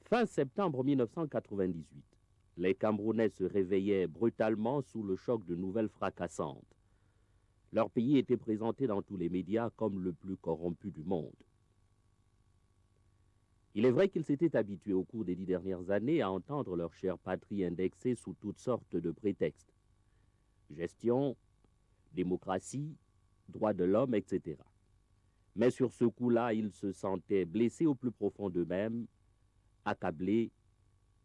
Fin septembre 1998, les Camerounais se réveillaient brutalement sous le choc de nouvelles fracassantes. Leur pays était présenté dans tous les médias comme le plus corrompu du monde. Il est vrai qu'ils s'étaient habitués au cours des 10 dernières années à entendre leur chère patrie indexée sous toutes sortes de prétextes. Gestion, démocratie, droits de l'homme, etc. Mais sur ce coup-là, ils se sentaient blessés au plus profond d'eux-mêmes, accablés,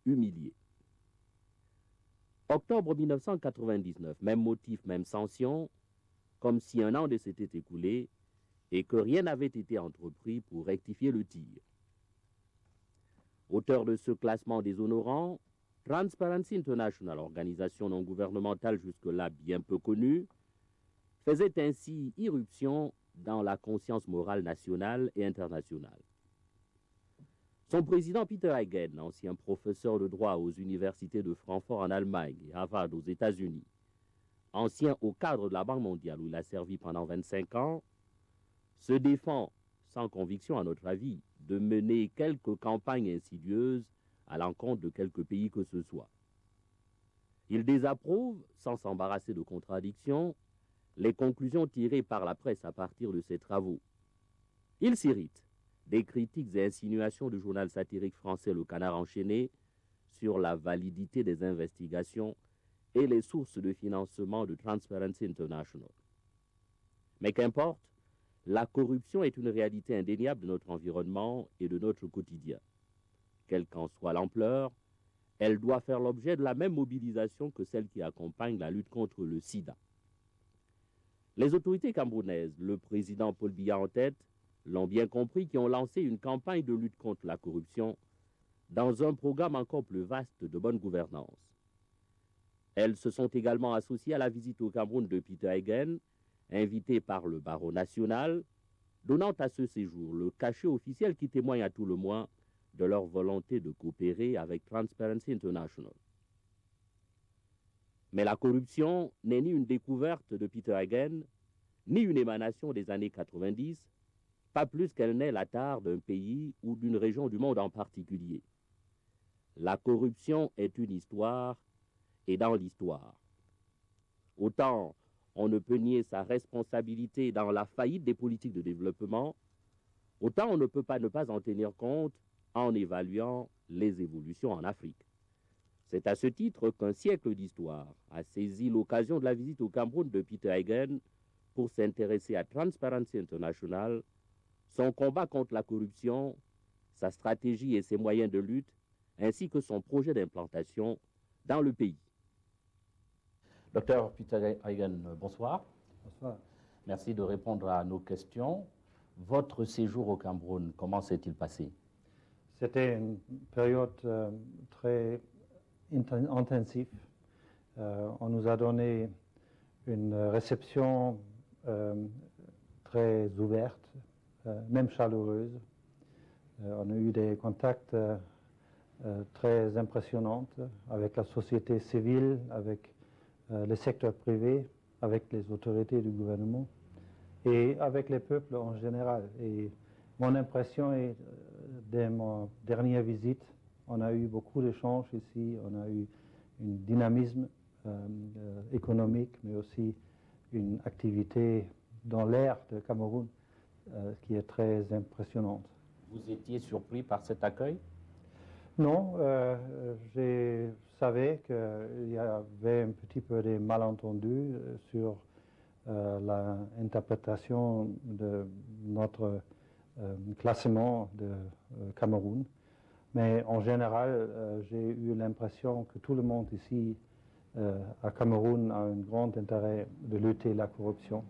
humiliés. Octobre 1999, même motif, même sanction, comme si un an ne s'était écoulé et que rien n'avait été entrepris pour rectifier le tir. Auteur de ce classement déshonorant, Transparency International, organisation non gouvernementale jusque-là bien peu connue, faisait ainsi irruption dans la conscience morale nationale et internationale. Son président Peter Eigen, ancien professeur de droit aux universités de Francfort en Allemagne et Harvard aux États-Unis, ancien haut cadre de la Banque mondiale où il a servi pendant 25 ans, se défend, sans conviction à notre avis, de mener quelques campagnes insidieuses à l'encontre de quelque pays que ce soit. Il désapprouve, sans s'embarrasser de contradictions, les conclusions tirées par la presse à partir de ses travaux. Il s'irrite des critiques et insinuations du journal satirique français Le Canard enchaîné sur la validité des investigations et les sources de financement de Transparency International. Mais qu'importe, la corruption est une réalité indéniable de notre environnement et de notre quotidien. Quelle qu'en soit l'ampleur, elle doit faire l'objet de la même mobilisation que celle qui accompagne la lutte contre le sida. Les autorités camerounaises, le président Paul Biya en tête, l'ont bien compris, qui ont lancé une campagne de lutte contre la corruption dans un programme encore plus vaste de bonne gouvernance. Elles se sont également associées à la visite au Cameroun de Peter Eigen, invité par le barreau national, donnant à ce séjour le cachet officiel qui témoigne à tout le moins de leur volonté de coopérer avec Transparency International. Mais la corruption n'est ni une découverte de Peter Eigen, ni une émanation des années 90, pas plus qu'elle n'est la tare d'un pays ou d'une région du monde en particulier. La corruption est une histoire, et dans l'histoire. Autant on ne peut nier sa responsabilité dans la faillite des politiques de développement, autant on ne peut pas ne pas en tenir compte en évaluant les évolutions en Afrique. C'est à ce titre qu'un siècle d'histoire a saisi l'occasion de la visite au Cameroun de Peter Eigen pour s'intéresser à Transparency International, son combat contre la corruption, sa stratégie et ses moyens de lutte, ainsi que son projet d'implantation dans le pays. Docteur Peter Eigen, bonsoir. Bonsoir. Merci de répondre à nos questions. Votre séjour au Cameroun, comment s'est-il passé? C'était une période très intensive. On nous a donné une réception très ouverte, même chaleureuse. On a eu des contacts très impressionnante avec la société civile, avec le secteur privé, avec les autorités du gouvernement et avec les peuples en général. Et mon impression est, dès ma dernière visite, on a eu beaucoup d'échanges ici, on a eu un dynamisme économique, mais aussi une activité dans l'air de Cameroun qui est très impressionnante. Vous étiez surpris par cet accueil? Non, je savais qu'il y avait un petit peu des malentendus sur l'interprétation de notre classement de Cameroun. Mais en général, j'ai eu l'impression que tout le monde ici à Cameroun a un grand intérêt de lutter la corruption.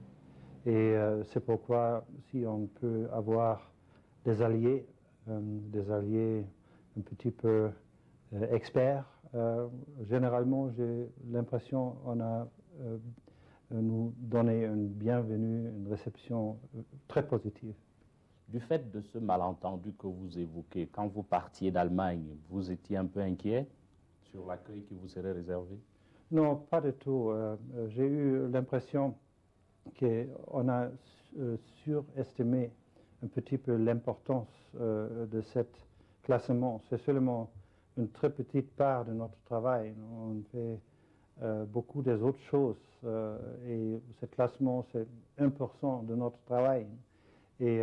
Et c'est pourquoi si on peut avoir des alliés un petit peu experts, généralement j'ai l'impression qu'on a nous donné une bienvenue, une réception très positive. Du fait de ce malentendu que vous évoquez, quand vous partiez d'Allemagne, vous étiez un peu inquiet sur l'accueil qui vous serait réservé? Non, pas du tout. J'ai eu l'impression qu'on a surestimé un petit peu l'importance de ce classement. C'est seulement une très petite part de notre travail. On fait beaucoup des autres choses et ce classement, c'est 1% de notre travail. Et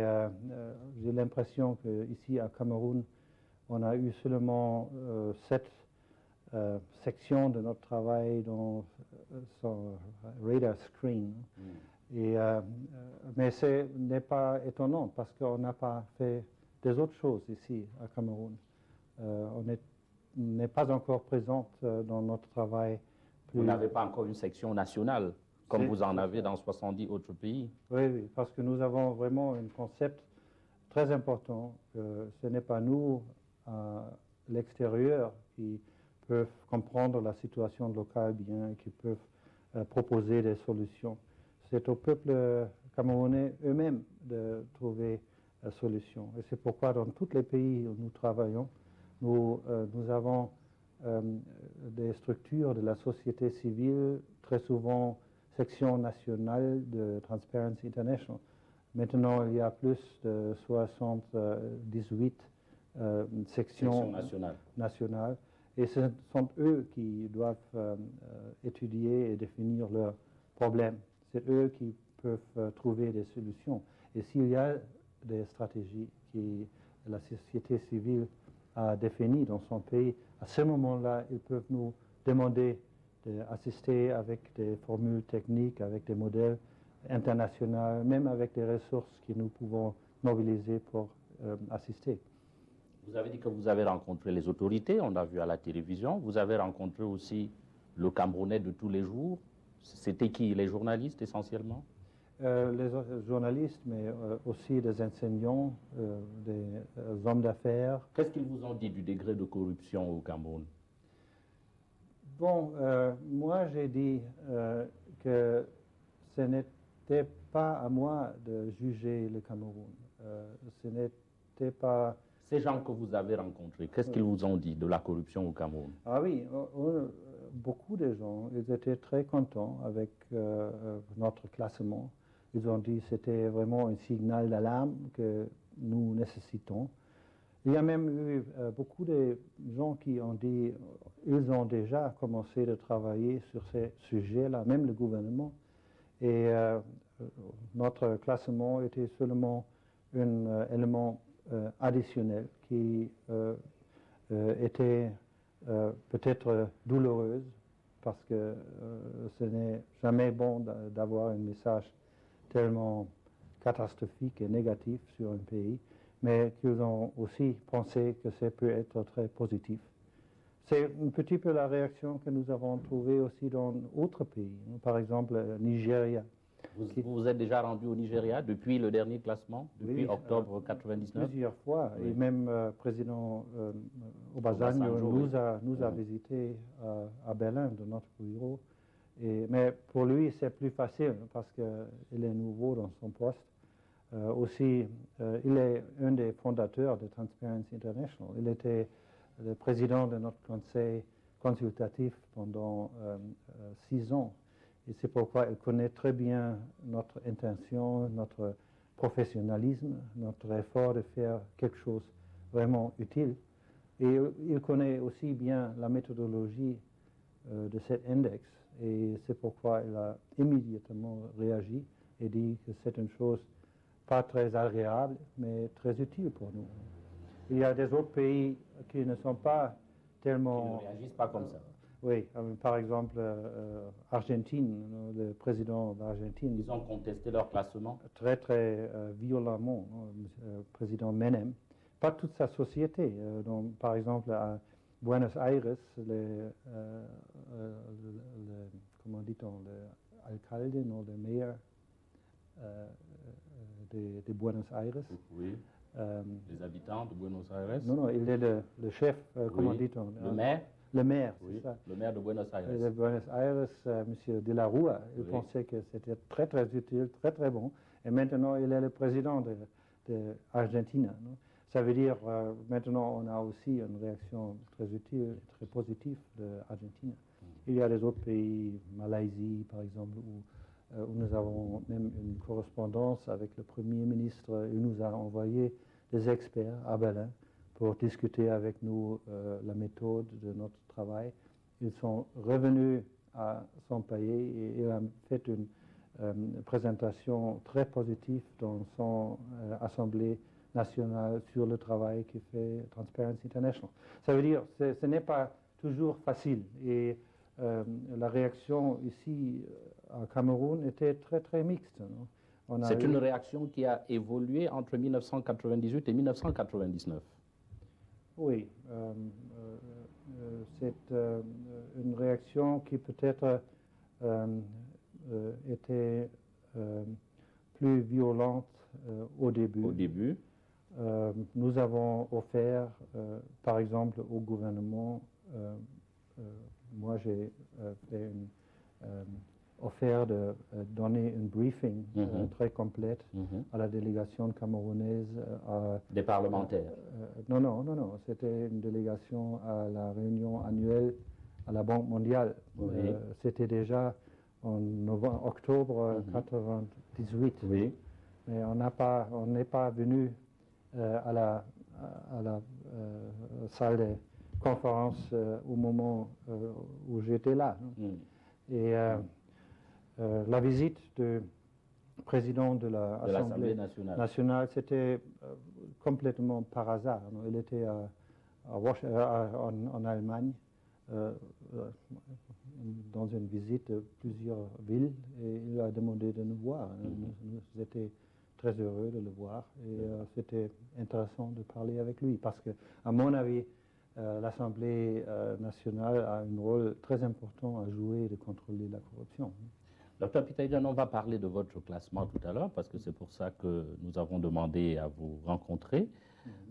j'ai l'impression qu'ici à Cameroun, on a eu seulement 7 sections de notre travail dans son radar screen. Et, mais ce n'est pas étonnant parce qu'on n'a pas fait des autres choses ici à Cameroun. On n'est pas encore présente dans notre travail. Vous n'avez pas encore une section nationale comme vous en avez dans 70 autres pays? Oui, oui, parce que nous avons vraiment un concept très important. Ce n'est pas nous, à l'extérieur, qui peuvent comprendre la situation locale bien et qui peuvent proposer des solutions. C'est au peuple camerounais eux-mêmes de trouver la solution. Et c'est pourquoi dans tous les pays où nous travaillons, nous avons des structures de la société civile, très souvent section nationale de Transparency International. Maintenant, il y a plus de 78 sections nationales. Et ce sont eux qui doivent étudier et définir leurs problèmes. C'est eux qui peuvent trouver des solutions. Et s'il y a des stratégies que la société civile a définies dans son pays, à ce moment-là, ils peuvent nous demander d'assister avec des formules techniques, avec des modèles internationaux, même avec des ressources que nous pouvons mobiliser pour assister. Vous avez dit que vous avez rencontré les autorités, on l'a vu à la télévision. Vous avez rencontré aussi le Camerounais de tous les jours. C'était qui? Les journalistes essentiellement? Les journalistes, mais aussi des enseignants, des hommes d'affaires. Qu'est-ce qu'ils vous ont dit du degré de corruption au Cameroun? Bon, moi j'ai dit que ce n'était pas à moi de juger le Cameroun. Ce n'était pas... Ces gens que vous avez rencontrés, qu'est-ce qu'ils vous ont dit de la corruption au Cameroun? Ah oui, beaucoup de gens, ils étaient très contents avec notre classement. Ils ont dit que c'était vraiment un signal d'alarme que nous nécessitons. Il y a même eu beaucoup de gens qui ont dit qu'ils ont déjà commencé à travailler sur ces sujets-là, même le gouvernement. Et notre classement était seulement un élément additionnel qui était peut-être douloureuse parce que ce n'est jamais bon d'avoir un message tellement catastrophique et négatif sur un pays, mais qu'ils ont aussi pensé que ça peut être très positif. C'est un petit peu la réaction que nous avons trouvée aussi dans d'autres pays, par exemple Nigeria. Vous vous êtes déjà rendu au Nigeria depuis le dernier classement, depuis octobre 99? Plusieurs fois, oui. Et même le président Obasanjo nous a visité à Berlin, de notre bureau. Mais pour lui, c'est plus facile parce qu'il est nouveau dans son poste. Aussi, il est un des fondateurs de Transparency International. Il était le président de notre conseil consultatif pendant 6 ans. Et c'est pourquoi il connaît très bien notre intention, notre professionnalisme, notre effort de faire quelque chose vraiment utile. Et il connaît aussi bien la méthodologie de cet index. Et c'est pourquoi il a immédiatement réagi et dit que c'est une chose pas très agréable, mais très utile pour nous. Il y a des autres pays qui ne sont pas tellement... Qui ne réagissent pas comme ça. Oui, par exemple, Argentine, le président d'Argentine. Ils ont contesté leur classement. Très, très violemment, président Menem. Pas toute sa société. Donc, par exemple, à Buenos Aires, comment dit-on, l'alcalde, non, le maire de Buenos Aires. Oui. Les habitants de Buenos Aires. Non, il est le chef, comment Oui. dit-on? Le maire. Le maire, Oui, c'est ça. le maire de Buenos Aires. De Buenos Aires, M. De la Rúa, il Oui. pensait que c'était très, très utile, très, très bon. Et maintenant, il est le président de Argentine. Ça veut dire, maintenant, on a aussi une réaction très utile, très positive de l'Argentine. Il y a des autres pays, Malaisie, par exemple, où nous avons même une correspondance avec le Premier ministre. Il nous a envoyé des experts à Berlin pour discuter avec nous la méthode de notre travail. Ils sont revenus à son pays et il a fait une présentation très positive dans son assemblée nationale sur le travail que fait Transparency International. Ça veut dire que ce n'est pas toujours facile et la réaction ici à Cameroun était très très mixte. C'est une réaction qui a évolué entre 1998 et 1999. Oui, c'est une réaction qui peut-être était plus violente au début. Au début. Nous avons offert, par exemple, au gouvernement, moi j'ai fait une offert de donner une briefing très complète à la délégation camerounaise. Des parlementaires. Non, c'était une délégation à la réunion annuelle à la Banque mondiale. Oui. C'était déjà en octobre 1998. Oui. Mais on n'est pas venu à la salle de conférence au moment où j'étais là. Et la visite du président de l'Assemblée nationale, c'était complètement par hasard. Il était en Allemagne, dans une visite de plusieurs villes, et il a demandé de nous voir. Nous étions très heureux de le voir, et c'était intéressant de parler avec lui, parce que, à mon avis, l'Assemblée nationale a un rôle très important à jouer de contrôler la corruption. Docteur Pitaijan, on va parler de votre classement tout à l'heure, parce que c'est pour ça que nous avons demandé à vous rencontrer.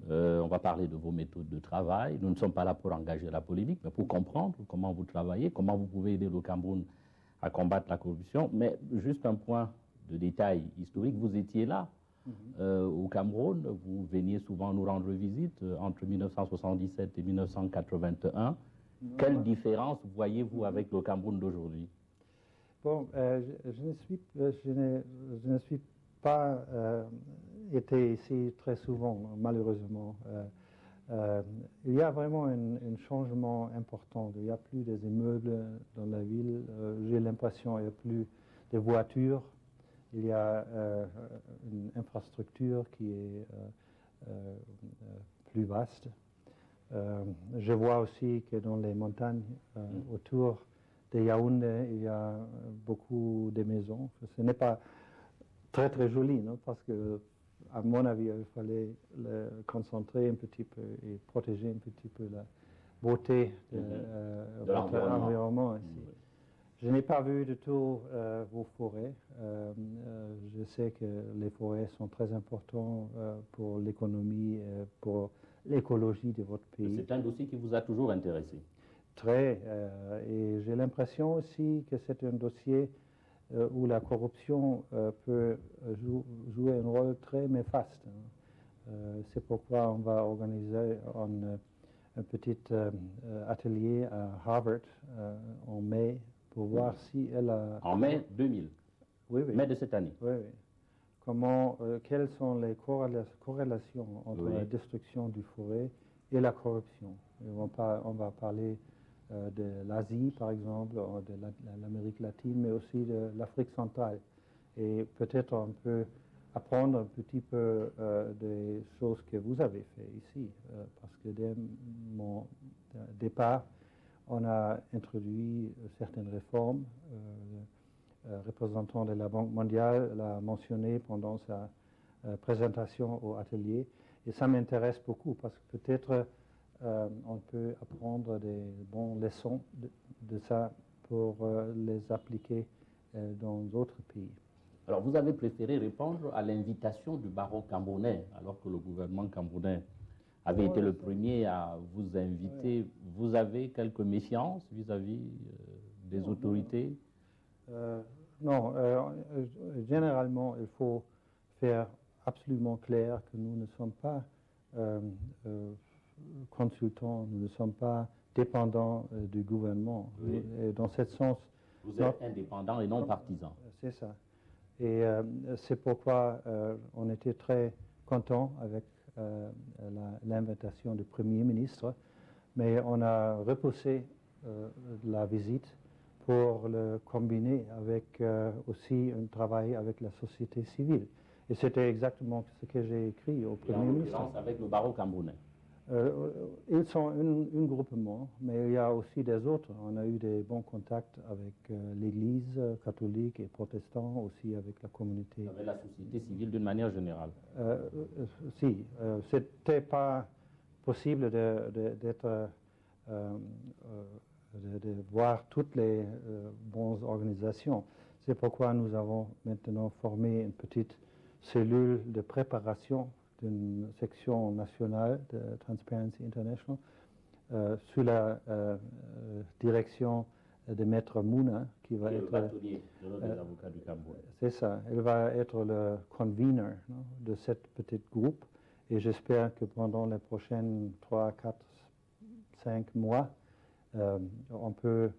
On va parler de vos méthodes de travail. Nous ne sommes pas là pour engager la polémique, mais pour comprendre comment vous travaillez, comment vous pouvez aider le Cameroun à combattre la corruption. Mais juste un point de détail historique, vous étiez là au Cameroun, vous veniez souvent nous rendre visite entre 1977 et 1981. Quelle différence voyez-vous avec le Cameroun d'aujourd'hui? Bon, je ne suis pas été ici très souvent, malheureusement. Il y a vraiment un changement important. Il n'y a plus des immeubles dans la ville. J'ai l'impression qu'il n'y a plus de voitures. Il y a une infrastructure qui est plus vaste. Je vois aussi que dans les montagnes autour de Yaoundé, il y a beaucoup de maisons. Ce n'est pas très très joli, non? Parce que, à mon avis, il fallait le concentrer un petit peu et protéger un petit peu la beauté de votre environnement ici. Je n'ai pas vu du tout vos forêts. Je sais que les forêts sont très importantes pour l'économie, pour l'écologie de votre pays. C'est un dossier qui vous a toujours intéressé? Très. Et j'ai l'impression aussi que c'est un dossier où la corruption peut jouer un rôle très néfaste. C'est pourquoi on va organiser un petit atelier à Harvard en mai pour voir si elle a... En mai 2000, Oui, oui. mai de cette année. Oui, oui. Quelles sont les corrélations entre la destruction du forêt et la corruption? Et on va parler de l'Asie, par exemple, de l'Amérique latine, mais aussi de l'Afrique centrale. Et peut-être on peut apprendre un petit peu des choses que vous avez fait ici, parce que dès mon départ, on a introduit certaines réformes. Le représentant de la Banque mondiale l'a mentionné pendant sa présentation au atelier. Et ça m'intéresse beaucoup parce que peut-être on peut apprendre des bonnes leçons de ça pour les appliquer dans d'autres pays. Alors, vous avez préféré répondre à l'invitation du barreau camerounais, alors que le gouvernement camerounais avait été le premier à vous inviter. Vous avez quelques méfiances vis-à-vis des autorités? Non, généralement, il faut faire absolument clair que nous ne sommes pas consultants, nous ne sommes pas dépendants du gouvernement. Oui. Et dans ce sens... Vous êtes indépendant et non partisan. C'est ça. Et c'est pourquoi on était très contents avec l'invitation du Premier ministre, mais on a repoussé la visite pour le combiner avec aussi un travail avec la société civile. Et c'était exactement ce que j'ai écrit au Premier ministre. Avec le barreau camerounais. Ils sont un groupement, mais il y a aussi des autres. On a eu des bons contacts avec l'Église catholique et protestante, aussi avec la communauté. Avec la société civile d'une manière générale. Si, c'était pas possible de voir toutes les bonnes organisations. C'est pourquoi nous avons maintenant formé une petite cellule de préparation d'une section nationale de Transparency International sous la direction de Maître Mouna, qui va être... le bâtonnier de l'Ordre des avocats du Cameroun. C'est ça. Elle va être le convener de cette petite groupe. Et j'espère que pendant les prochaines 3, 4, 5 mois, on peut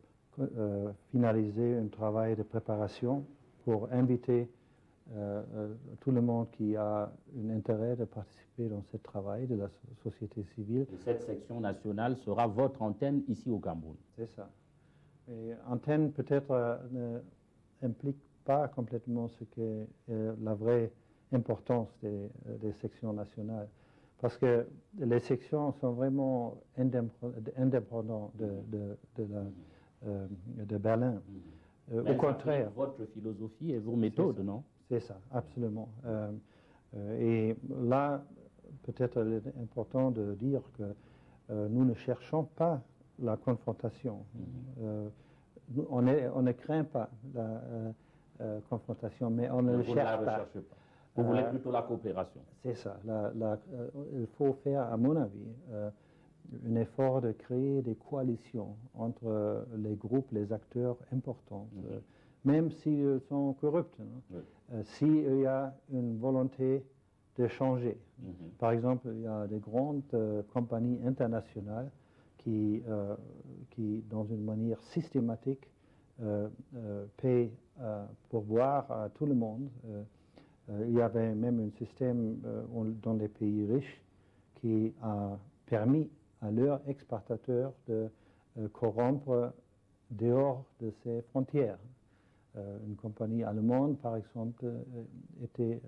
finaliser un travail de préparation pour inviter tout le monde qui a un intérêt de participer dans ce travail de la société civile. Et cette section nationale sera votre antenne ici au Cameroun. C'est ça. Et antenne peut-être n'implique pas complètement ce que la vraie importance des sections nationales. Parce que les sections sont vraiment indépendantes de Berlin. Au contraire. Votre philosophie et vos méthodes, non? C'est ça, absolument. Et là, peut-être il est important de dire que nous ne cherchons pas la confrontation. On ne craint pas la confrontation, mais on ne le cherche pas. Vous voulez plutôt la coopération. C'est ça. Il faut faire, à mon avis, un effort de créer des coalitions entre les groupes, les acteurs importants, même s'ils sont corrupts. S'il y a une volonté de changer. Par exemple, il y a des grandes compagnies internationales qui, dans une manière systématique, paient pour boire à tout le monde. Il y avait même un système dans les pays riches qui a permis à leurs exportateurs de corrompre dehors de ses frontières. Une compagnie allemande, par exemple, était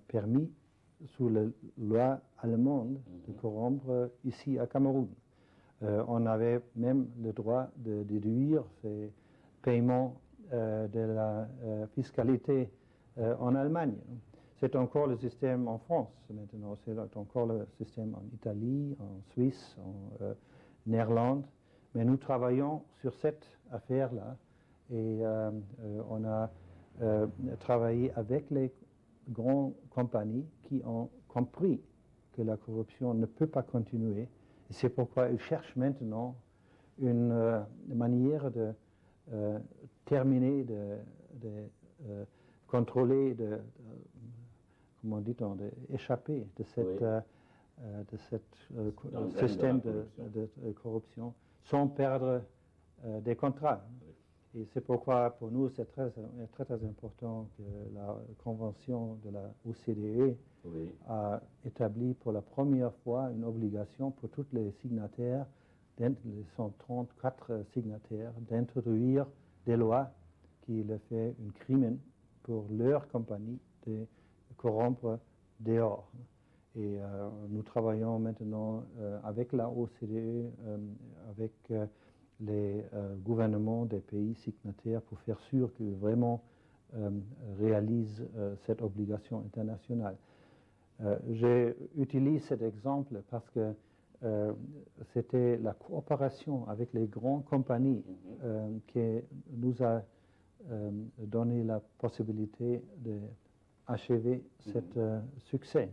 permis sous la loi allemande de corrompre ici à Cameroun. On avait même le droit de déduire ces paiements de la fiscalité en Allemagne. C'est encore le système en France maintenant, c'est encore le système en Italie, en Suisse, en Néerlande. Mais nous travaillons sur cette affaire-là et on a travaillé avec les grandes compagnies qui ont compris que la corruption ne peut pas continuer. Et c'est pourquoi ils cherchent maintenant une manière de terminer, de contrôler, comment dit-on, d'échapper de cette de ce Dans le système domaine de corruption sans perdre des contrats. Oui. Et c'est pourquoi pour nous c'est très, très, très important que la convention de la OCDE Oui. a établi pour la première fois une obligation pour tous les signataires, les 134 signataires, d'introduire des lois qui le fait un crime pour leur compagnie de corrompre dehors. Et nous travaillons maintenant avec la OCDE, avec les gouvernements des pays signataires pour faire sûr qu'ils vraiment réalisent cette obligation internationale. J'utilise cet exemple parce que c'était la coopération avec les grandes compagnies qui nous a donné la possibilité d'achever ce succès.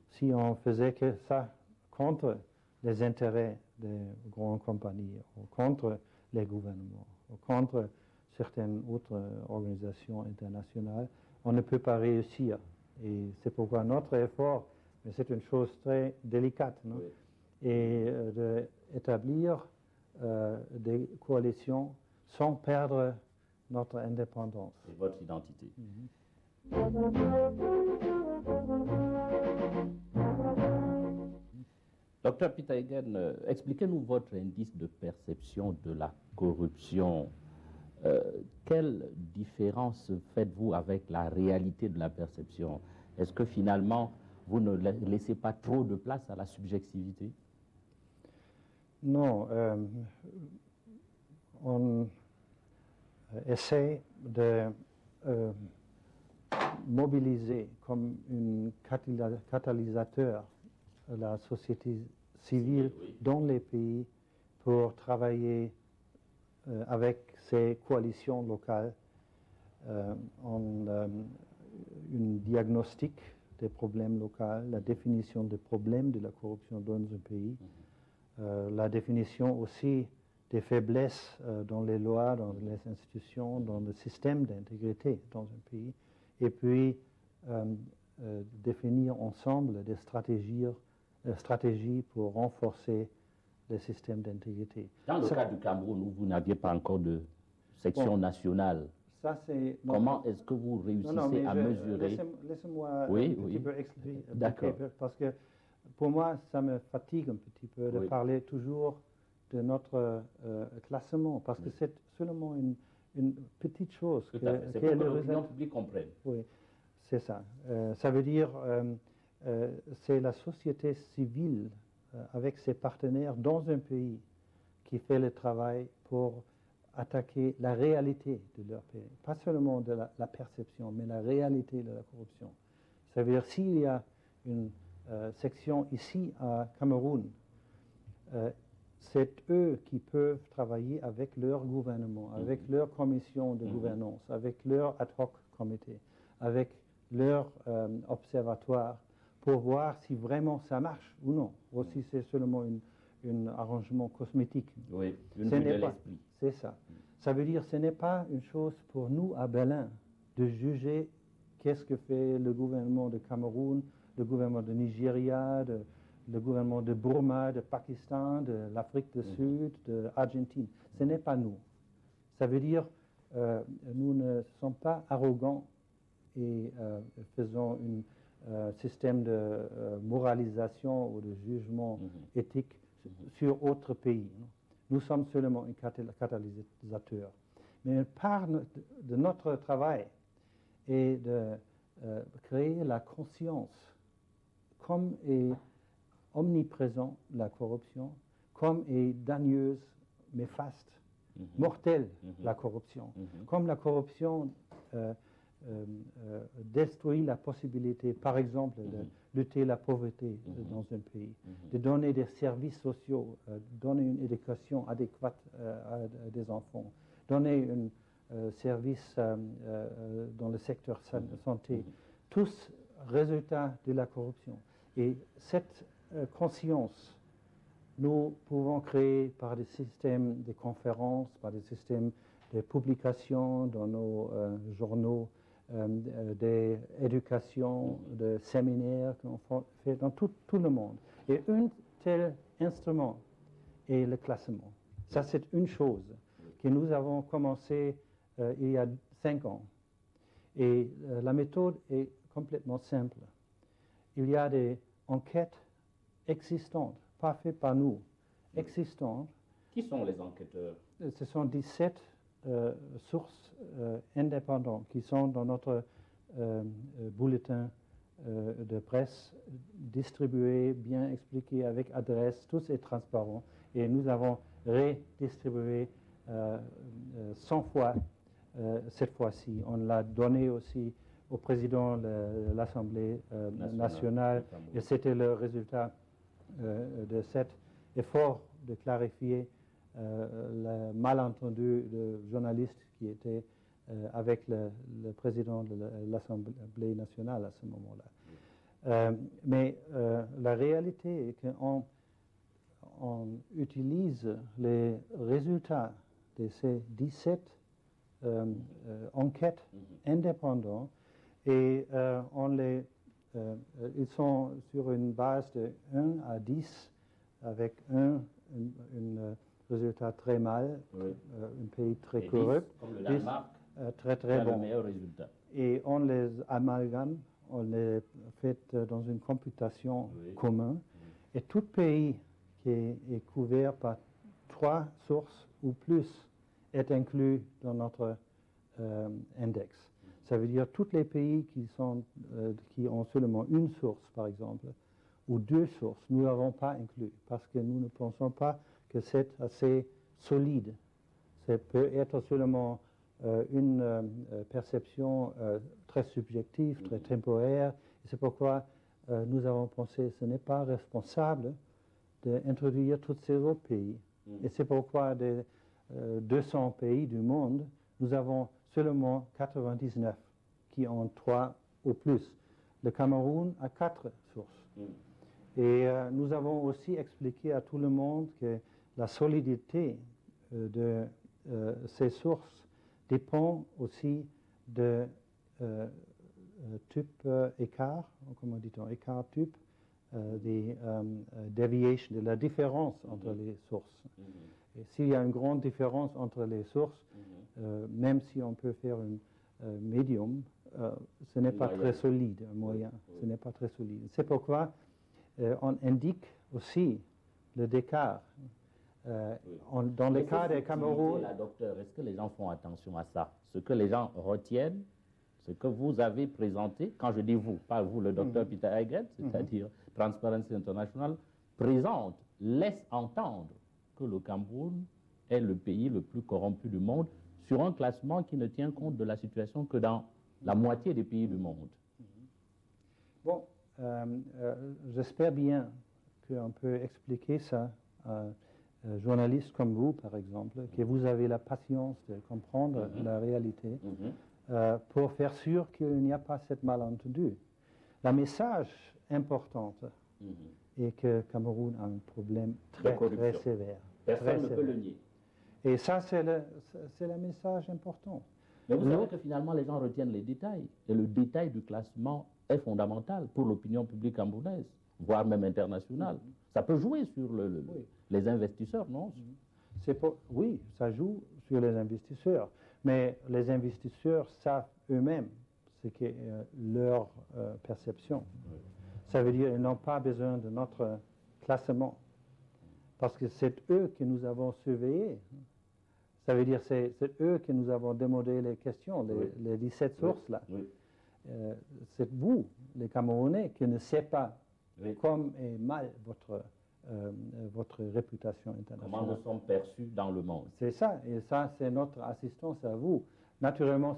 Si on faisait que ça contre les intérêts des grandes compagnies, ou contre les gouvernements, ou contre certaines autres organisations internationales, on ne peut pas réussir. Et c'est pourquoi notre effort, mais c'est une chose très délicate, non? Oui. Et d'établir des coalitions sans perdre notre indépendance. Et votre identité. Docteur Pitaigen, expliquez-nous votre indice de perception de la corruption. Quelle différence faites-vous avec la réalité de la perception? Est-ce que finalement, vous ne laissez pas trop de place à la subjectivité? Non. On essaie de mobiliser comme un catalyseur la société civile dans les pays pour travailler avec ces coalitions locales une diagnostic des problèmes locaux, la définition des problèmes de la corruption dans un pays, la définition aussi des faiblesses dans les lois, dans les institutions, dans le système d'intégrité dans un pays, et puis définir ensemble des stratégies pour renforcer le système d'intégrité. Dans le cas du Cameroun, où vous n'aviez pas encore de section nationale, comment est-ce que vous réussissez à mesurer? Laissez-moi un petit peu expliquer. D'accord. Parce que pour moi, ça me fatigue un petit peu de parler toujours de notre classement, parce que c'est seulement une petite chose. C'est pour que l'opinion publique comprenne. Oui, c'est ça. Ça veut dire c'est la société civile avec ses partenaires dans un pays qui fait le travail pour attaquer la réalité de leur pays. Pas seulement de la perception, mais la réalité de la corruption. Ça veut dire s'il y a une section ici à Cameroun, c'est eux qui peuvent travailler avec leur gouvernement, avec leur commission de gouvernance, avec leur ad hoc comité, avec leur observatoire, pour voir si vraiment ça marche ou non. Ou si c'est seulement un arrangement cosmétique. Oui, une vue de l'esprit. C'est ça. Ça veut dire que ce n'est pas une chose pour nous à Berlin de juger qu'est-ce que fait le gouvernement de Cameroun, le gouvernement de Nigeria, le gouvernement de Burma, de Pakistan, de l'Afrique du Sud, de l'Argentine. Ce n'est pas nous. Ça veut dire nous ne sommes pas arrogants et faisons un système de moralisation ou de jugement éthique sur autres pays. Nous sommes seulement un catalyseur. Mais une part de notre travail est de créer la conscience, comme est omniprésent la corruption, comme est daigneuse, néfaste, mortelle la corruption. Comme la corruption détruit la possibilité, par exemple, de lutter la pauvreté dans un pays, de donner des services sociaux, donner une éducation adéquate à des enfants, donner un service dans le secteur santé, tous résultats de la corruption. Et cette conscience, nous pouvons créer par des systèmes de conférences, par des systèmes de publications dans nos journaux, des éducations, des séminaires qu'on fait dans tout le monde. Et un tel instrument est le classement. Ça, c'est une chose que nous avons commencé il y a 5 ans. Et la méthode est complètement simple. Il y a des enquêtes existantes, pas faites par nous, existantes. Qui sont les enquêteurs? Ce sont 17 sources indépendantes qui sont dans notre bulletin de presse distribué, bien expliqué, avec adresse, tout est transparent. Et nous avons redistribué 100 fois cette fois-ci. On l'a donné aussi au président de l'Assemblée nationale et c'était le résultat de cet effort de clarifier le malentendu de journalistes qui était avec le président de l'Assemblée nationale à ce moment-là. Mais la réalité est qu'on utilise les résultats de ces 17 enquêtes indépendantes et ils sont sur une base de 1 à 10 avec un résultat très mal, un pays très corrupt, comme le Danemark, très très bon. Le meilleur résultat. Et on les amalgame, on les fait dans une computation commune. Et tout pays qui est couvert par 3 sources ou plus est inclus dans notre index. Ça veut dire tous les pays qui ont seulement une source, par exemple, ou 2 sources, nous n'avons pas inclus parce que nous ne pensons pas que c'est assez solide. Ça peut être seulement une perception très subjective, très temporaire. C'est pourquoi nous avons pensé que ce n'est pas responsable d'introduire tous ces autres pays. Et c'est pourquoi des 200 pays du monde, nous avons seulement 99 qui ont 3 ou plus. Le Cameroun a 4 sources. Et nous avons aussi expliqué à tout le monde que la solidité de ces sources dépend aussi de type écart, comment dit-on, écart type, des deviations, de la différence entre les sources. Et s'il y a une grande différence entre les sources, même si on peut faire un médium, ce n'est pas très solide, un moyen, ce n'est pas très solide. C'est pourquoi on indique aussi le décart. Dans le cas des Cameroun... Docteur, est-ce que les gens font attention à ça? Ce que les gens retiennent, ce que vous avez présenté, quand je dis vous, pas vous, le docteur Peter Egert, c'est-à-dire Transparency International, présente, laisse entendre que le Cameroun est le pays le plus corrompu du monde sur un classement qui ne tient compte de la situation que dans la moitié des pays du monde. Bon, j'espère bien qu'on peut expliquer ça à un journaliste comme vous, par exemple, que vous avez la patience de comprendre la réalité pour faire sûr qu'il n'y a pas cette malentendu. Le message important est que le Cameroun a un problème très sévère. Personne ne peut le nier. Et ça, c'est le message important. Mais vous savez que finalement, les gens retiennent les détails. Et le détail du classement est fondamental pour l'opinion publique camerounaise, voire même internationale. Ça peut jouer sur les investisseurs, non? Oui, ça joue sur les investisseurs. Mais les investisseurs savent eux-mêmes ce qu'est leur perception. Ça veut dire qu'ils n'ont pas besoin de notre classement. Parce que c'est eux que nous avons surveillés. Ça veut dire que c'est eux que nous avons demandé les questions, les 17 sources-là. C'est vous, les Camerounais, qui ne savez pas comme est mal votre réputation internationale. Comment nous sommes perçus dans le monde. C'est ça, et ça, c'est notre assistance à vous. Naturellement,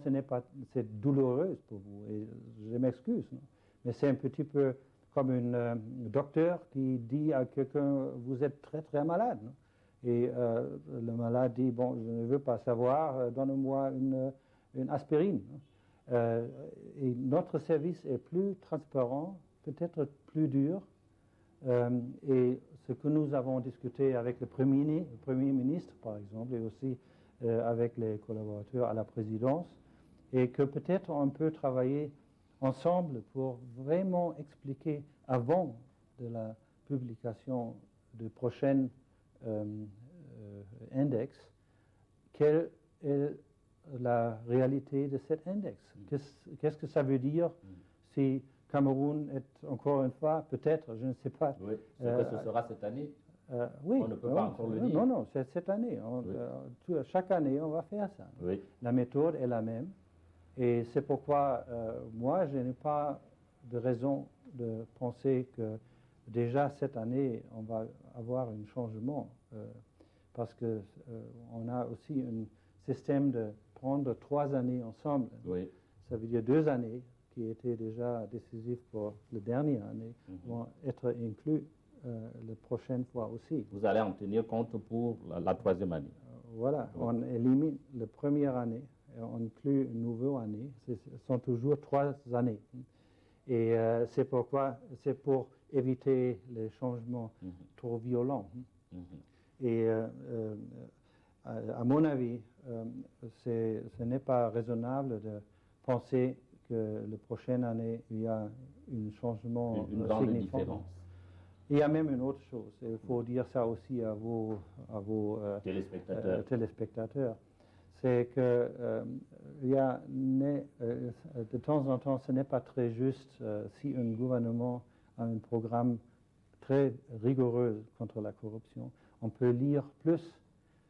c'est douloureux pour vous, et je m'excuse, mais c'est un petit peu comme un docteur qui dit à quelqu'un, vous êtes très très malade. Non? Et le malade dit, bon, je ne veux pas savoir, donne-moi une aspirine. Et notre service est plus transparent, peut-être plus dur. Et ce que nous avons discuté avec le Premier ministre, par exemple, et aussi avec les collaborateurs à la présidence, et que peut-être on peut travailler ensemble pour vraiment expliquer avant de la publication du prochain index quelle est la réalité de cet index. Qu'est-ce que ça veut dire si Cameroun est encore une fois, peut-être, je ne sais pas. Oui, que ce sera cette année. Oui, on ne peut pas encore le dire. Non, non, c'est cette année. Chaque année, on va faire ça. Oui. La méthode est la même. Et c'est pourquoi, moi, je n'ai pas de raison de penser que déjà cette année, on va avoir un changement. Parce qu'on a aussi un système de prendre 3 années ensemble. Oui. Ça veut dire 2 années qui étaient déjà décisives pour la dernière année vont être inclus la prochaine fois aussi. Vous allez en tenir compte pour la 3e année. Voilà, on élimine la première année et on inclut une nouvelle année. Ce sont toujours 3 années. Et c'est pourquoi, c'est pour éviter les changements trop violents. Et à mon avis, ce n'est pas raisonnable de penser que la prochaine année, il y a un changement une grande significatif. différence. Il y a même une autre chose, il faut dire ça aussi à vos téléspectateurs, c'est que de temps en temps, ce n'est pas très juste si un gouvernement a un programme très rigoureux contre la corruption. On peut lire plus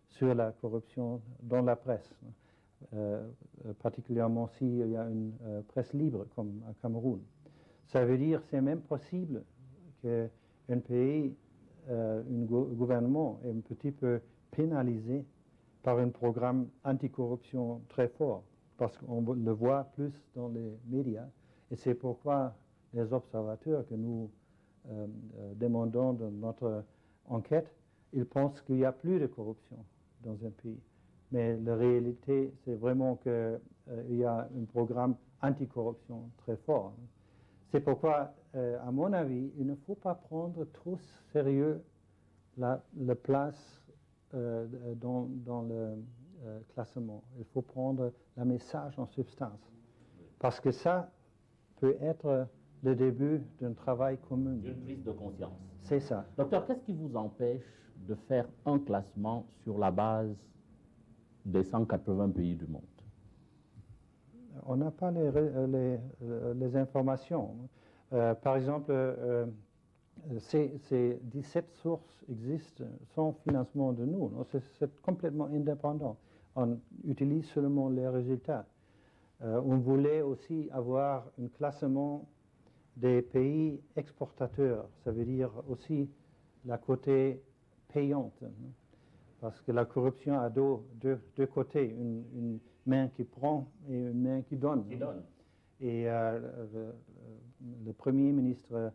sur la corruption dans la presse, particulièrement s'il y a une presse libre comme à Cameroun. Ça veut dire que c'est même possible qu'un pays, un gouvernement est un petit peu pénalisé par un programme anticorruption très fort, parce qu'on le voit plus dans les médias. Et c'est pourquoi les observateurs que nous demandons dans notre enquête, ils pensent qu'il n'y a plus de corruption dans un pays. Mais la réalité, c'est vraiment qu'il y a un programme anticorruption très fort. C'est pourquoi, à mon avis, il ne faut pas prendre trop sérieux la place dans le classement. Il faut prendre le message en substance. Parce que ça peut être le début d'un travail commun. Une prise de conscience. C'est ça. Docteur, qu'est-ce qui vous empêche de faire un classement sur la base des 180 pays du monde? On n'a pas les informations. Par exemple, ces 17 sources existent sans financement de nous. C'est complètement indépendant. On utilise seulement les résultats. On voulait aussi avoir un classement des pays exportateurs. Ça veut dire aussi la côté payante. Parce que la corruption a deux côtés, une main qui prend et une main qui donne. Et le Premier ministre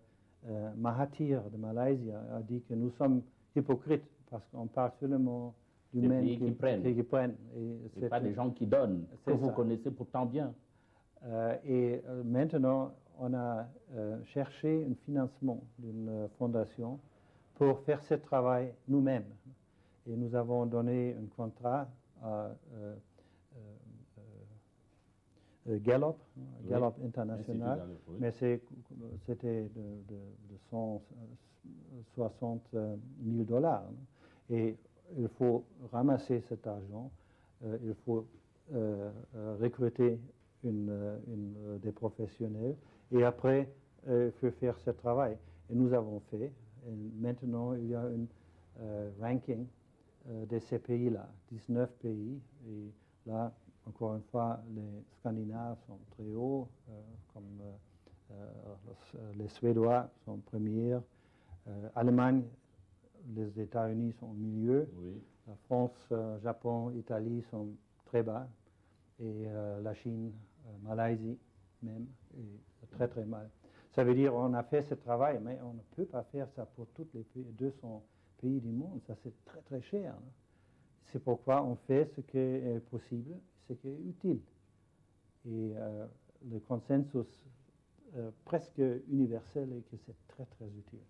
Mahathir de Malaisie a dit que nous sommes hypocrites parce qu'on parle seulement du main qui prennent. Et pas des gens qui donnent, que vous connaissez pourtant bien. Et maintenant, on a cherché un financement d'une fondation pour faire ce travail nous-mêmes. Et nous avons donné un contrat à Gallup International, mais c'était de 160 000 $. Et il faut ramasser cet argent, il faut recruter des professionnels, et après, il faut faire ce travail. Et nous avons fait. Et maintenant, il y a un ranking de ces pays-là, 19 pays. Et là, encore une fois, les Scandinaves sont très hauts, comme les Suédois sont premiers. Allemagne, les États-Unis sont au milieu. Oui. La France, Japon, Italie sont très bas. Et la Chine, Malaisie même, est très très mal. Ça veut dire qu'on a fait ce travail, mais on ne peut pas faire ça pour tous les 200 pays du monde. Ça, c'est très très cher. C'est pourquoi on fait ce qui est possible, ce qui est utile. Et le consensus presque universel est que c'est très très utile.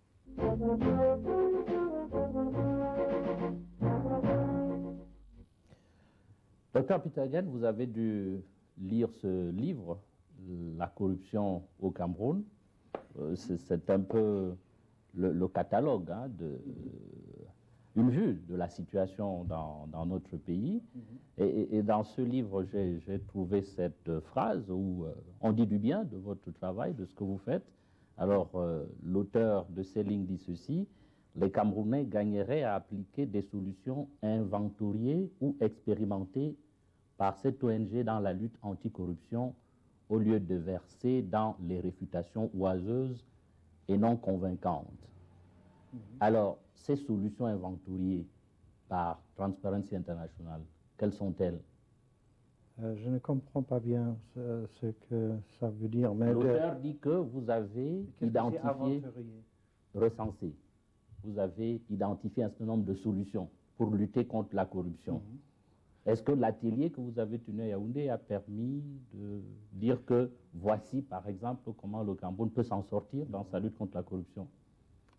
Docteur Peter Again, vous avez dû lire ce livre, La corruption au Cameroun. C'est un peu le catalogue, hein, une vue de la situation dans notre pays. Et dans ce livre, j'ai trouvé cette phrase où on dit du bien de votre travail, de ce que vous faites. Alors, l'auteur de ces lignes dit ceci: les Camerounais gagneraient à appliquer des solutions inventoriées ou expérimentées par cette ONG dans la lutte anticorruption au lieu de verser dans les réfutations oiseuses et non convaincantes. Alors, ces solutions inventoriées par Transparency International, quelles sont-elles? Je ne comprends pas bien ce que ça veut dire. L'auteur dit que vous avez identifié, recensé, vous avez identifié un certain nombre de solutions pour lutter contre la corruption. Est-ce que l'atelier que vous avez tenu à Yaoundé a permis de dire que voici, par exemple, comment le Cameroun peut s'en sortir dans sa lutte contre la corruption?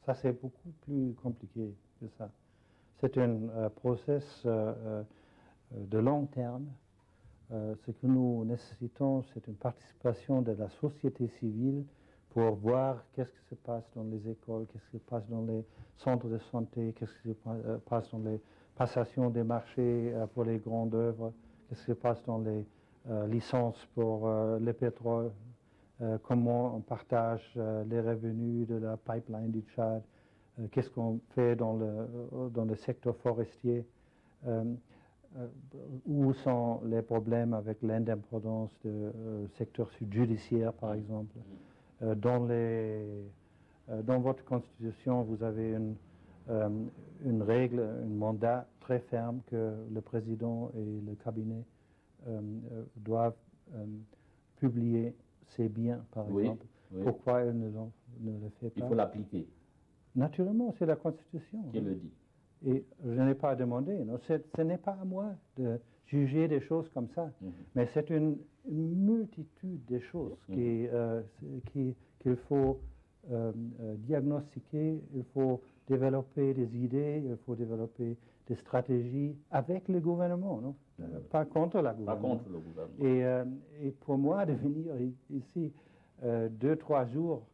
Ça, c'est beaucoup plus compliqué que ça. C'est un processus de long terme. Ce que nous nécessitons, c'est une participation de la société civile pour voir qu'est-ce qui se passe dans les écoles, qu'est-ce qui se passe dans les centres de santé, qu'est-ce qui se passe dans les passations des marchés pour les grandes œuvres, qu'est-ce qui se passe dans les licences pour le pétrole, comment on partage les revenus de la pipeline du Tchad, qu'est-ce qu'on fait dans le secteur forestier, où sont les problèmes avec l'indépendance du secteur judiciaire, par exemple. Dans votre constitution, vous avez une règle, un mandat très ferme que le président et le cabinet doivent publier ses biens, par exemple. Oui. Pourquoi elle ne le fait pas? Il faut l'appliquer. Naturellement, c'est la Constitution. Qui le dit? Et je n'ai pas demandé. Non, ce n'est pas à moi de juger des choses comme ça. Mais c'est une multitude de choses qu'il faut diagnostiquer, il faut développer des idées, il faut développer des stratégies avec le gouvernement, non? Pas contre le gouvernement. Pas contre le gouvernement. Et pour moi, de venir ici 2-3 jours,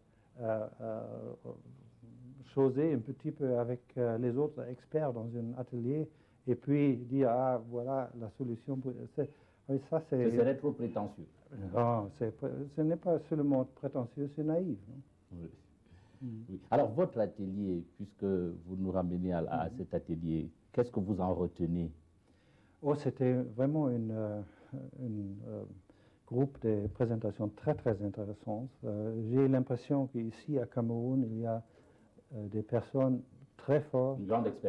chauser un petit peu avec les autres experts dans un atelier, et puis dire, ah, voilà la solution. Ça serait trop prétentieux. Non, ce n'est pas seulement prétentieux, c'est naïf. Non? Oui. Oui. Alors, votre atelier, puisque vous nous ramenez à cet atelier, qu'est-ce que vous en retenez? C'était vraiment un groupe de présentations très, très intéressantes. J'ai l'impression qu'ici, à Cameroun, il y a des personnes très fortes,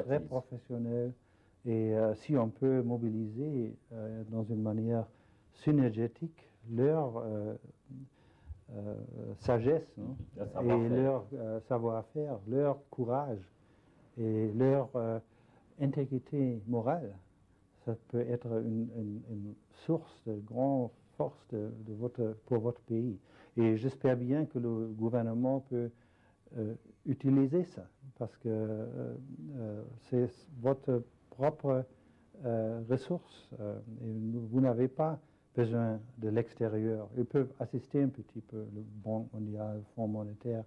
très professionnelles. Et si on peut mobiliser dans une manière synergétique leur sagesse, non? Et leur savoir-faire, leur courage et leur intégrité morale, ça peut être une source de grande force pour votre pays. Et j'espère bien que le gouvernement peut utiliser ça, parce que c'est votre propre ressource. Et vous n'avez pas besoin de l'extérieur. Ils peuvent assister un petit peu, le Banque mondiale, le Fonds monétaire,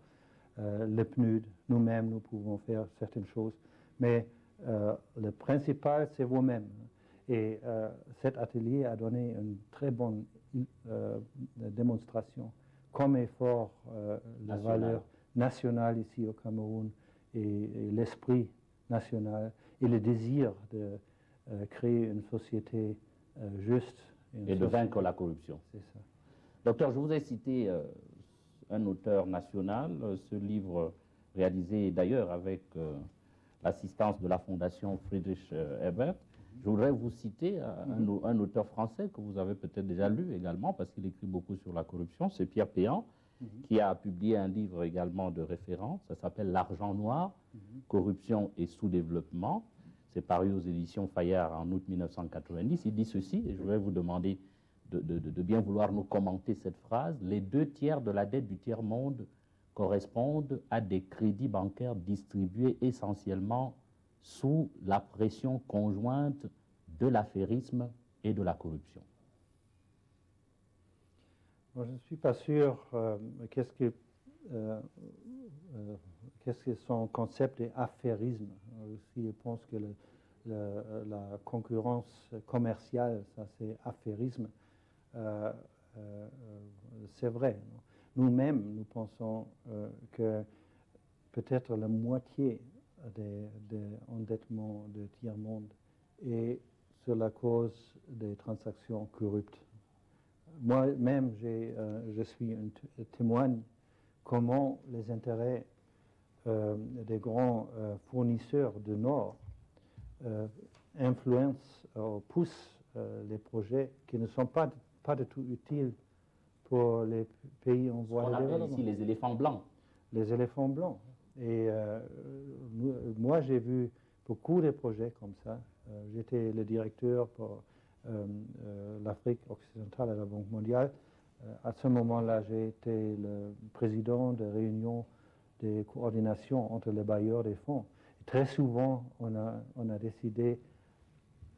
le PNUD, nous-mêmes, nous pouvons faire certaines choses. Mais le principal, c'est vous-même. Et cet atelier a donné une très bonne démonstration, comme est fort la valeur nationale ici au Cameroun, et l'esprit national, et le désir de créer une société juste. Et de vaincre la corruption. C'est ça. Docteur, je vous ai cité un auteur national, ce livre réalisé d'ailleurs avec l'assistance de la Fondation Friedrich Ebert. Je voudrais vous citer un auteur français que vous avez peut-être déjà lu également, parce qu'il écrit beaucoup sur la corruption, c'est Pierre Péan, qui a publié un livre également de référence, ça s'appelle L'argent noir, corruption et sous-développement. C'est paru aux éditions Fayard en août 1990. Il dit ceci, et je vais vous demander de bien vouloir nous commenter cette phrase: les 2/3 de la dette du tiers-monde correspondent à des crédits bancaires distribués essentiellement sous la pression conjointe de l'affairisme et de la corruption. Moi, je ne suis pas sûr qu'est-ce que son concept d'affairisme. Aussi, je pense que la concurrence commerciale, ça c'est affairisme. Euh, euh, c'est vrai. Nous-mêmes, nous pensons que peut-être la moitié des endettements de tiers-monde est sur la cause des transactions corruptes. Moi-même, je suis un témoin comment les intérêts des grands fournisseurs du Nord influencent, poussent les projets qui ne sont pas du tout utiles pour les pays en voie de développement. On appelle ici les éléphants blancs. Les éléphants blancs. Et moi, j'ai vu beaucoup de projets comme ça. J'étais le directeur pour l'Afrique occidentale à la Banque mondiale. À ce moment-là, j'ai été le président de réunions de coordination entre les bailleurs des fonds. Et très souvent, on a décidé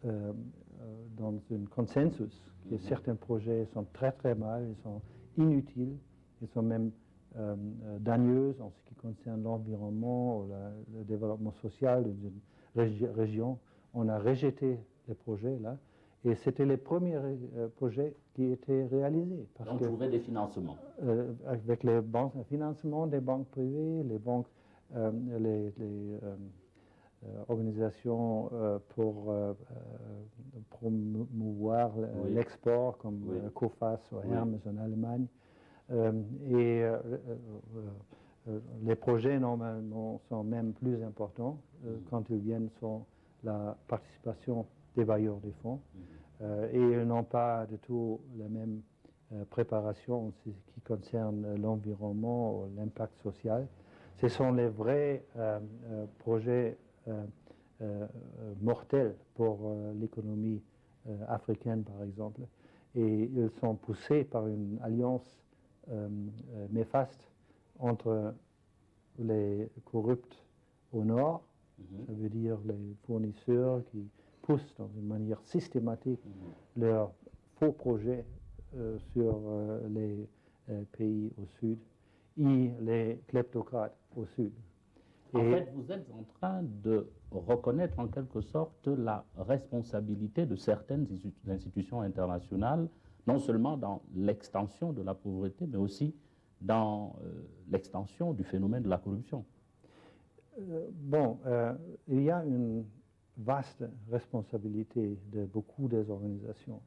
dans un consensus que certains projets sont très très mal, ils sont inutiles, ils sont même danneuses en ce qui concerne l'environnement ou le développement social d'une région. On a rejeté les projets là. Et c'était les premiers projets qui étaient réalisés. Donc, trouver des financements. Avec les banques, le financement des banques privées, les banques, les organisations pour promouvoir l'export, comme COFAS ou Hermes en Allemagne. Les projets, normalement, sont même plus importants quand ils viennent sur la participation des bailleurs des fonds. Et ils n'ont pas du tout la même préparation en ce qui concerne l'environnement ou l'impact social. Ce sont les vrais projets mortels pour l'économie africaine, par exemple. Et ils sont poussés par une alliance néfaste entre les corrupts au nord, ça veut dire les fournisseurs qui poussent dans une manière systématique leurs faux projets sur les pays au sud et les kleptocrates au sud. En fait, vous êtes en train de reconnaître en quelque sorte la responsabilité de certaines institutions internationales, non seulement dans l'extension de la pauvreté, mais aussi dans l'extension du phénomène de la corruption. Il y a une vaste responsabilité de beaucoup des organisations.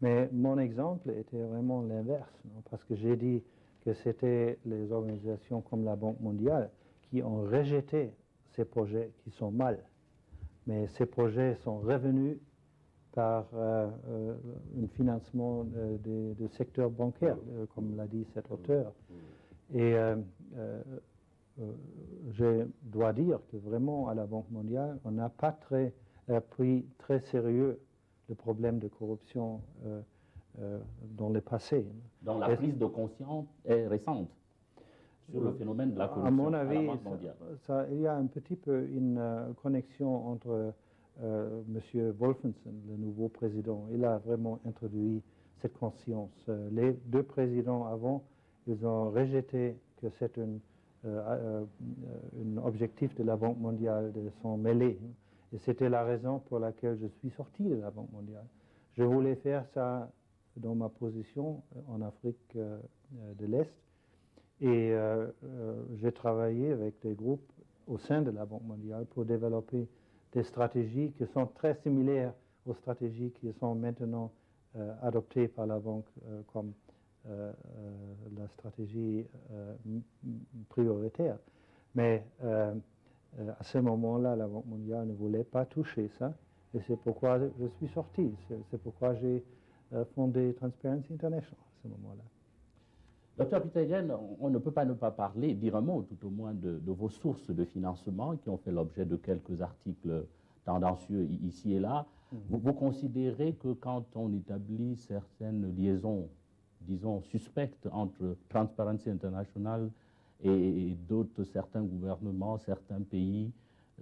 Mais mon exemple était vraiment l'inverse, parce que j'ai dit que c'était les organisations comme la Banque mondiale qui ont rejeté ces projets qui sont mal. Mais ces projets sont revenus par un financement du secteur bancaire, comme l'a dit cet auteur. Et je dois dire que vraiment à la Banque mondiale, on n'a pas pris très sérieux le problème de corruption dans le passé. Donc la prise de conscience est récente sur le phénomène de la corruption à mon avis, à la Banque mondiale. Il y a un petit peu une connexion entre M. Wolfensohn, le nouveau président. Il a vraiment introduit cette conscience. Les deux présidents avant, ils ont rejeté que c'est un objectif de la Banque mondiale de s'en mêler. Et c'était la raison pour laquelle je suis sorti de la Banque mondiale. Je voulais faire ça dans ma position en Afrique de l'Est. Et j'ai travaillé avec des groupes au sein de la Banque mondiale pour développer des stratégies qui sont très similaires aux stratégies qui sont maintenant adoptées par la Banque comme la stratégie prioritaire. Mais à ce moment-là, la Banque mondiale ne voulait pas toucher ça. Et c'est pourquoi je suis sorti. C'est pourquoi j'ai fondé Transparency International à ce moment-là. Docteur Peter Yen, on ne peut pas ne pas parler, dire un mot tout au moins de vos sources de financement qui ont fait l'objet de quelques articles tendancieux ici et là. Vous considérez que quand on établit certaines liaisons, disons, suspectes entre Transparency International et certains gouvernements, certains pays,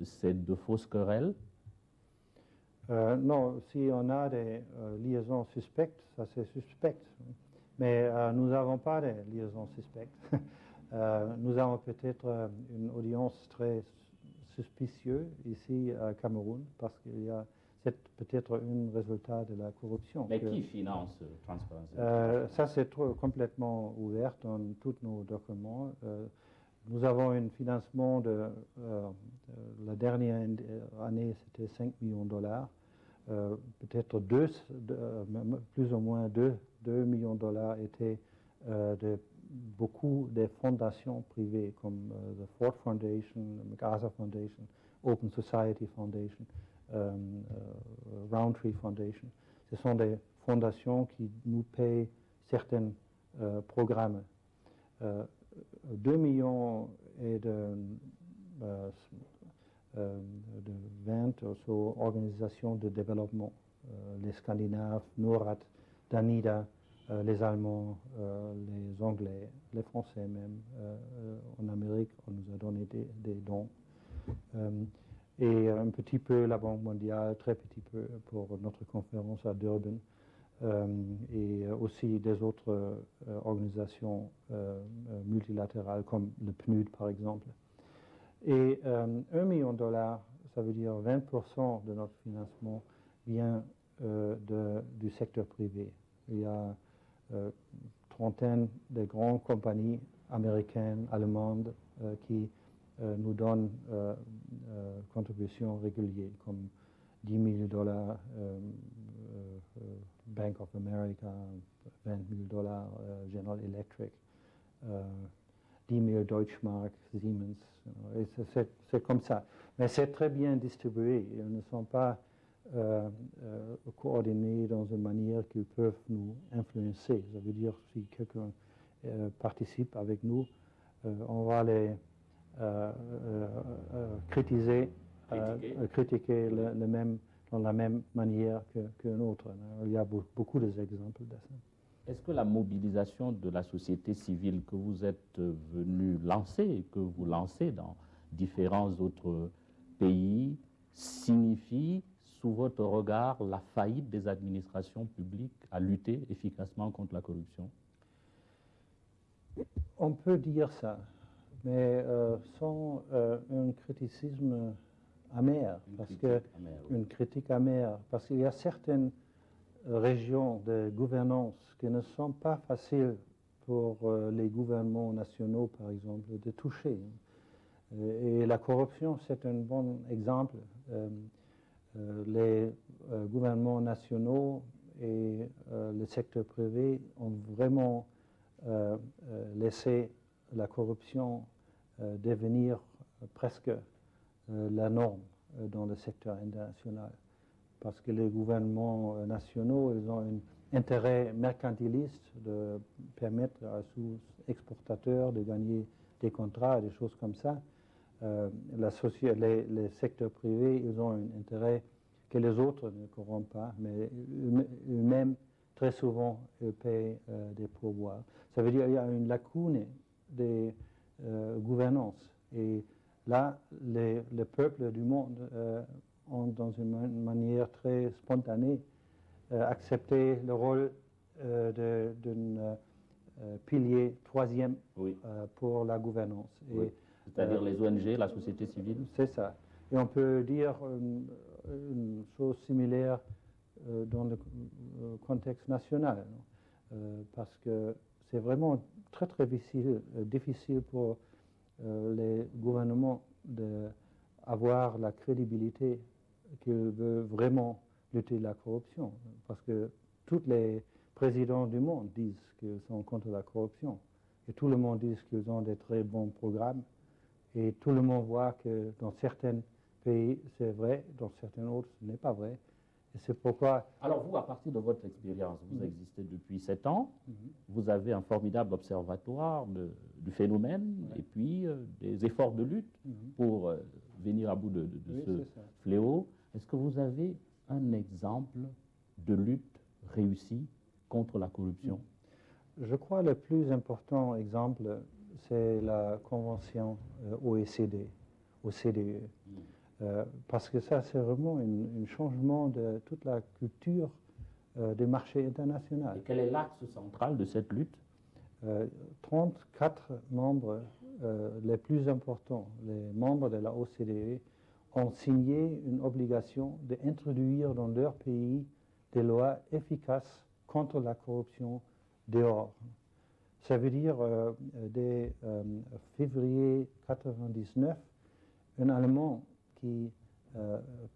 c'est de fausses querelles? Non, si on a des liaisons suspectes, ça c'est suspect. Mais nous n'avons pas de liaisons suspectes. Nous avons peut-être une audience très suspicieuse ici à Cameroun, parce qu'il y a c'est peut-être un résultat de la corruption. Mais qui finance Transparency? Ça, c'est complètement ouvert dans tous nos documents. Nous avons un financement la dernière année, c'était 5 millions de dollars. Peut-être plus ou moins 2 millions de dollars étaient de beaucoup de fondations privées comme the Ford Foundation, MacArthur Foundation, Open Society Foundation, Roundtree Foundation. Ce sont des fondations qui nous payent certains programmes. 2 millions et de 20 organisations de développement, les Scandinaves, NORAD, Danida, les Allemands, les Anglais, les Français même. En Amérique, on nous a donné des dons. Et un petit peu la Banque mondiale, très petit peu pour notre conférence à Durban. Et aussi des autres organisations multilatérales comme le PNUD par exemple. Et 1 million de dollars, ça veut dire 20% de notre financement vient du secteur privé. Il y a trentaine de grandes compagnies américaines, allemandes qui nous donnent contributions régulières comme 10 000 dollars Bank of America, 20 000 dollars General Electric, 10 000 Deutschmark, Siemens. C'est comme ça. Mais c'est très bien distribué. Ils ne sont pas coordonnés dans une manière qu'ils peuvent nous influencer. Ça veut dire si quelqu'un participe avec nous, on va les critiquer dans la même manière qu'un autre. Il y a beaucoup d'exemples de ça. Est-ce que la mobilisation de la société civile que vous êtes venu lancer et que vous lancez dans différents autres pays signifie, sous votre regard, la faillite des administrations publiques à lutter efficacement contre la corruption? On peut dire ça, mais sans un criticisme amer, une critique amère, parce qu'il y a certaines régions de gouvernance qui ne sont pas faciles pour les gouvernements nationaux, par exemple, de toucher. Et la corruption, c'est un bon exemple. Les gouvernements nationaux et le secteur privé ont vraiment laissé la corruption devenir presque la norme dans le secteur international. Parce que les gouvernements nationaux, ils ont un intérêt mercantiliste de permettre à sous-exportateurs de gagner des contrats, des choses comme ça. Les secteurs privés, ils ont un intérêt que les autres ne corrompent pas, mais eux-mêmes, très souvent, ils payent des pourboires. Ça veut dire qu'il y a une lacune des gouvernances. Et là, les peuples du monde ont, dans une manière très spontanée, accepté le rôle d'un pilier troisième pour la gouvernance. Oui. C'est-à-dire les ONG, la société civile? C'est ça. Et on peut dire une chose similaire dans le contexte national, parce que c'est vraiment très très difficile pour les gouvernements d'avoir la crédibilité qu'ils veulent vraiment lutter la corruption, parce que tous les présidents du monde disent qu'ils sont contre la corruption, et tout le monde dit qu'ils ont des très bons programmes, et tout le monde voit que dans certains pays c'est vrai, dans certains autres ce n'est pas vrai. Et c'est pourquoi... Alors vous, à partir de votre expérience, vous existez depuis 7 ans, vous avez un formidable observatoire du phénomène et puis des efforts de lutte pour venir à bout de ce fléau. Est-ce que vous avez un exemple de lutte réussie contre la corruption? Je crois le plus important exemple, c'est la convention OECD, OCDE. Parce que ça, c'est vraiment un changement de toute la culture des marchés internationaux. Et quel est l'axe central de cette lutte? 34 membres les plus importants, les membres de la OCDE, ont signé une obligation d'introduire dans leur pays des lois efficaces contre la corruption dehors. Ça veut dire, dès février 1999, un Allemand qui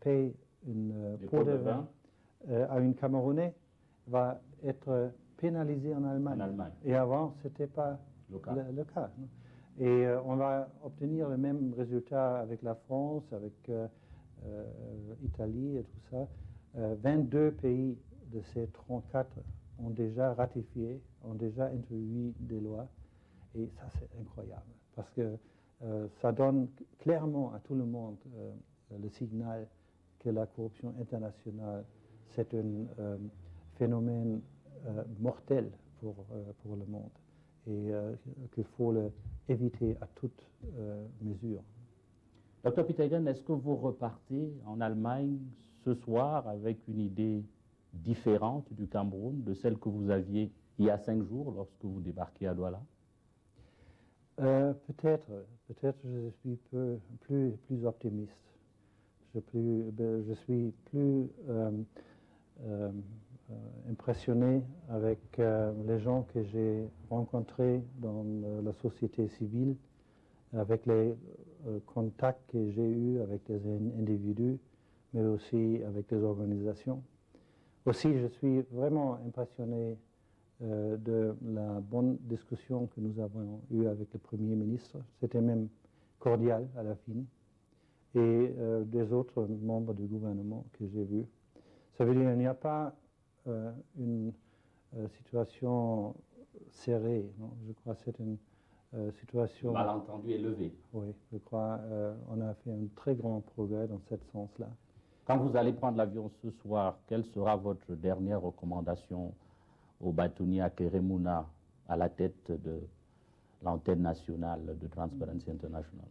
paye une pot de vin à une Camerounais va être pénalisé en Allemagne. Et avant, ce n'était pas le cas. Et on va obtenir le même résultat avec la France, avec l'Italie et tout ça. 22 pays de ces 34 ont déjà ratifié, ont déjà introduit des lois. Et ça, c'est incroyable. Parce que ça donne clairement à tout le monde le signal que la corruption internationale, c'est un phénomène mortel pour le monde et qu'il faut l'éviter à toute mesure. Dr Piethagen, est-ce que vous repartez en Allemagne ce soir avec une idée différente du Cameroun, de celle que vous aviez il y a 5 jours lorsque vous débarquez à Douala? Peut-être je suis plus optimiste. Je suis plus impressionné avec les gens que j'ai rencontrés dans la société civile, avec les contacts que j'ai eus avec des individus, mais aussi avec des organisations. Aussi, je suis vraiment impressionné de la bonne discussion que nous avons eue avec le Premier ministre. C'était même cordial à la fin. Et des autres membres du gouvernement que j'ai vus. Ça veut dire qu'il n'y a pas une situation serrée. Non? Je crois que c'est une situation... Le malentendu est levé. Oui, je crois qu'on a fait un très grand progrès dans ce sens-là. Quand vous allez prendre l'avion ce soir, quelle sera votre dernière recommandation au bâtonnier Akeremouna à la tête de l'antenne nationale de Transparency International?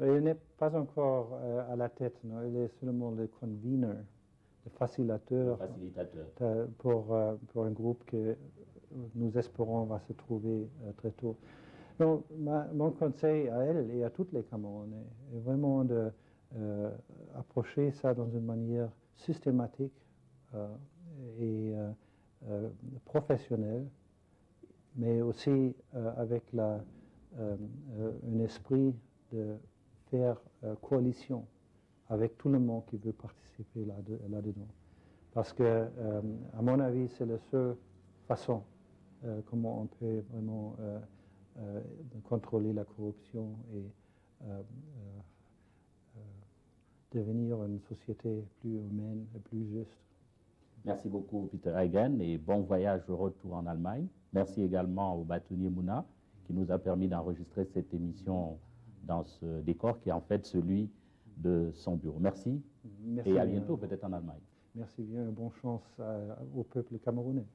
Il n'est pas encore à la tête, non? Il est seulement le convener, le facilitateur, pour un groupe que nous espérons va se trouver très tôt. Donc, mon conseil à elle et à toutes les Camerounais est vraiment d'approcher ça dans une manière systématique et professionnelle, mais aussi avec un esprit de faire coalition avec tout le monde qui veut participer là-dedans. Parce que, à mon avis, c'est la seule façon comment on peut vraiment contrôler la corruption et devenir une société plus humaine et plus juste. Merci beaucoup, Piethagen, et bon voyage au retour en Allemagne. Merci également au bâtonnier Mouna qui nous a permis d'enregistrer cette émission dans ce décor qui est en fait celui de son bureau. Merci, et à bientôt peut-être en Allemagne. Merci bien et bonne chance au peuple camerounais.